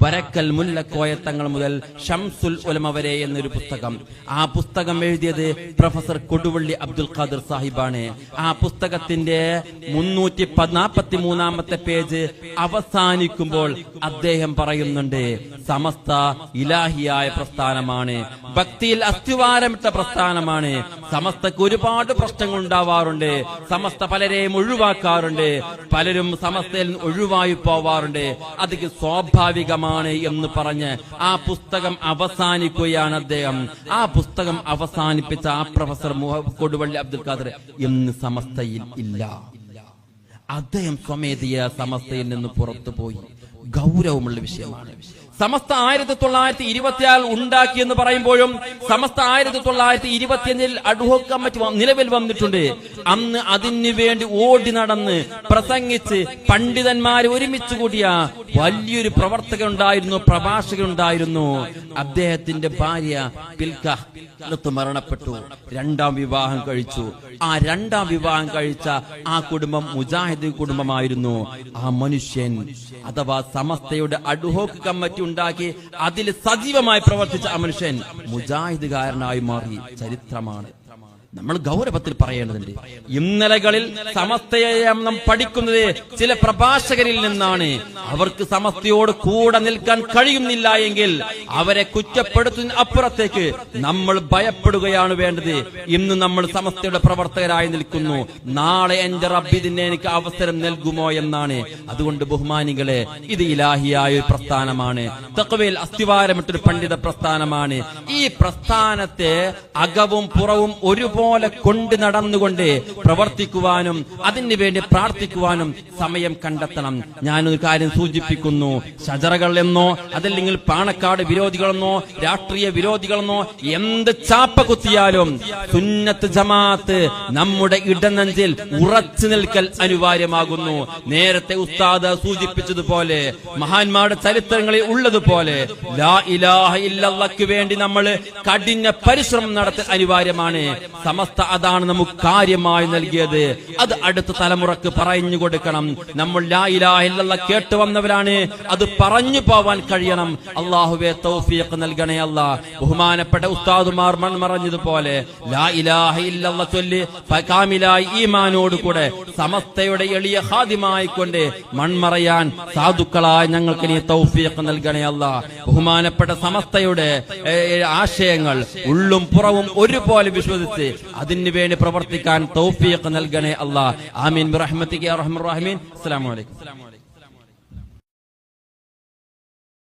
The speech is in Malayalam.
വരക്കൽ മുല്ലക്കോയ തങ്ങൾ മുതൽ ഷംസുൽ ഉലമ വരെ എന്നൊരു പുസ്തകം. ആ പുസ്തകം എഴുതിയത് പ്രൊഫസർ കൊടുവള്ളി അബ്ദുൽ ഖാദിർ സാഹിബാണ്. ആ പുസ്തകത്തിന്റെ 343 പേജ് അവസാനിക്കുമ്പോൾ അദ്ദേഹം പറയുന്നുണ്ട്, സമസ്ത ഇലാഹിയായ പ്രസ്ഥാനമാണ്, ഭക്തിയിൽ അസ്ഥിവാരമിട്ട പ്രസ്ഥാനമാണ്. സമസ്തക്ക് ഒരുപാട് പ്രശ്നങ്ങൾ ഉണ്ടാവാറുണ്ട്. സമസ്ത പലരെയും ഒഴിവാക്കാറുണ്ട്. പലരും സമസ്തയിൽ ഒഴിവായി പോവാറുണ്ട്. അത് സ്വാഭാവികമാണ് എന്ന് പറഞ്ഞ് ആ പുസ്തകം അവസാനിക്കുകയാണ് അദ്ദേഹം. ആ പുസ്തകം അവസാനിപ്പിച്ച ആ പ്രൊഫസർ കൊടുവള്ളി അബ്ദുൽ ഖാദിർ ഇന്ന് സമസ്തയിൽ ഇല്ല. അദ്ദേഹം സ്വമേധയാ സമസ്തയിൽ നിന്ന് പുറത്തുപോയി. ഗൗരവമുള്ള വിഷയമാണ്. സമസ്ത 1926 ഉണ്ടാക്കിയെന്ന് പറയുമ്പോഴും സമസ്ത 1925 അഡ്ഹോക് കമ്മിറ്റി നിലവിൽ വന്നിട്ടുണ്ട്. അന്ന് അതിനു വേണ്ടി ഓടി നടന്ന് പ്രസംഗിച്ച് പണ്ഡിതന്മാരെ ഒരുമിച്ച് കൂടിയ വലിയൊരു പ്രവർത്തകനുണ്ടായിരുന്നു, പ്രഭാഷകനുണ്ടായിരുന്നു. അദ്ദേഹത്തിന്റെ ഭാര്യ പിൽക്ക മരണപ്പെട്ടു. 2ാം വിവാഹം കഴിച്ചു. ആ 2ാം വിവാഹം കഴിച്ച ആ കുടുംബം മുജാഹിദ് കുടുംബമായിരുന്നു. ആ മനുഷ്യൻ അഥവാ സമസ്തയുടെ അഡ്ഹോക് കമ്മിറ്റി ഉണ്ടാക്കി അതിൽ സജീവമായി പ്രവർത്തിച്ച ആ മനുഷ്യൻ മുജാഹിദുകാരനായി മാറി ചരിത്രമാണ്. നമ്മൾ ഗൗരവത്തിൽ പറയേണ്ടതുണ്ട്. ഇന്നലകളിൽ സമസ്തയെ നാം പഠിക്കുന്നത് ചില പ്രഭാഷകരിൽ നിന്നാണ്. അവർക്ക് സമസ്തയോട് കൂടെ നിൽക്കാൻ കഴിയുന്നില്ല എങ്കിൽ അവരെ കുറ്റപ്പെടുത്തുന്ന അപ്പുറത്തേക്ക് നമ്മൾ ഭയപ്പെടുകയാണ് വേണ്ടത്. ഇന്ന് നമ്മൾ സമസ്തയുടെ പ്രവർത്തകരായി നിൽക്കുന്നു. നാളെ എന്റെ റബ്ബിദിനെ എനിക്ക് അവസരം നൽകുമോ എന്നാണ്. അതുകൊണ്ട് ബഹുമാനികളെ, ഇത് ഇലാഹിയായ ഒരു പ്രസ്ഥാനമാണ്. തഖ്വയിൽ അസ്ഥിവാരമിട്ടൊരു പണ്ഡിത പ്രസ്ഥാനമാണ്. ഈ പ്രസ്ഥാനത്തെ അകവും പുറവും ഒരുപോലെ കൊണ്ട് നടന്നുകൊണ്ട് പ്രവർത്തിക്കുവാനും അതിനു വേണ്ടി പ്രാർത്ഥിക്കുവാനും സമയം കണ്ടെത്തണം. ഞാനൊരു കാര്യം സൂചിപ്പിക്കുന്നു. ഷജറകൾ എന്നോ അതല്ലെങ്കിൽ പാണക്കാട് വിരോധികളെന്നോ രാഷ്ട്രീയ വിരോധികളെന്നോ എന്ത് ചാപ്പ കുത്തിയാലും സുന്നത്ത് ജമാഅത്ത് നമ്മുടെ ഇടനെഞ്ചിൽ ഉറച്ചു നിൽക്കൽ അനിവാര്യമാകുന്നു. നേരത്തെ ഉസ്താദ് സൂചിപ്പിച്ചതുപോലെ, മഹാന്മാരുടെ ചരിത്രങ്ങളിൽ ഉള്ളതുപോലെ ലാ ഇലാഹ ഇല്ലല്ലാഹ്ക്ക് വേണ്ടി നമ്മൾ കഠിന പരിശ്രമം നടത്തൽ അനിവാര്യമാണ്. സമസ്ത അതാണ് നമുക്ക് കാര്യമായി നൽകിയത്. അത് അടുത്ത തലമുറക്ക് പറഞ്ഞു കൊടുക്കണം. നമ്മൾ ലാ ഇലാഹ ഇല്ലല്ലാഹ് കേട്ടു വന്നവരാണ്. അത് പറഞ്ഞു പോവാൻ കഴിയണം. അല്ലാഹുവേ തൗഫീഖ് നൽകണേ അല്ലാഹ്. ബഹുമാനപ്പെട്ട ഉസ്താദുമാർ മൺമറഞ്ഞതുപോലെ ലാ ഇലാഹ ഇല്ലല്ലാഹ് ചൊല്ലി കാമിലായി ഈമാനോട് കൂടെ സമസ്തയുടെ എളിയ ഖാദിമായി കൊണ്ട് മൺമറയാൻ സാധുക്കളായ ഞങ്ങൾക്ക് നീ തൗഫീഖ് നൽകണേ അല്ലാഹ്. ബഹുമാനപ്പെട്ട സമസ്തയുടെ ആശയങ്ങൾ ഉള്ളും പുറവും ഒരുപോലെ വിശ്വസിച്ച് അതിനു വേണ്ടി പ്രവർത്തിക്കാൻ തൗഫീഖ് നൽകണേ അല്ലാഹ്. ആമീൻ ബിറഹ്മതിക യാ അർഹമർ റഹീമീൻ. അസ്സലാമു അലൈക്കും.